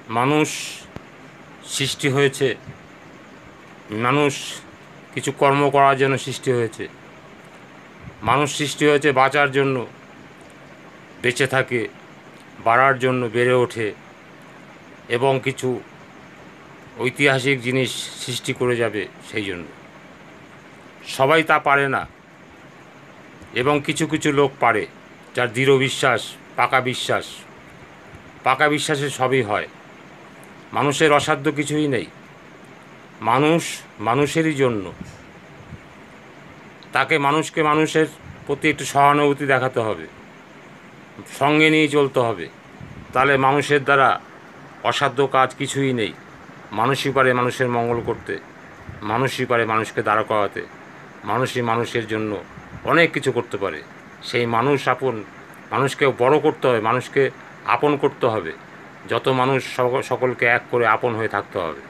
মানুষ সৃষ্টি হয়েছে, মানুষ কিছু কর্ম করার জন্য সৃষ্টি হয়েছে। মানুষ সৃষ্টি হয়েছে বাঁচার জন্য, বেঁচে থাকে, বাড়ার জন্য, বেড়ে ওঠে এবং কিছু ঐতিহাসিক জিনিস সৃষ্টি করে যাবে সেই জন্য। সবাই তা পারে না এবং কিছু কিছু লোক পারে, যার দৃঢ় বিশ্বাস, পাকা বিশ্বাসে সবই হয়। মানুষের অসাধ্য কিছুই নেই। মানুষ মানুষেরই জন্য, তাকে মানুষের প্রতি একটু সহানুভূতি দেখাতে হবে, সঙ্গে নিয়ে চলতে হবে। তাহলে মানুষের দ্বারা অসাধ্য কাজ কিছুই নেই। মানুষই পারে মানুষের মঙ্গল করতে, মানুষই পারে মানুষকে দাঁড়া করাতে, মানুষই মানুষের জন্য অনেক কিছু করতে পারে। সেই মানুষকে বড় করতে হবে, মানুষকে আপন করতে হবে। যত মানুষ সকলকে এক করে আপন হয়ে থাকতে হবে।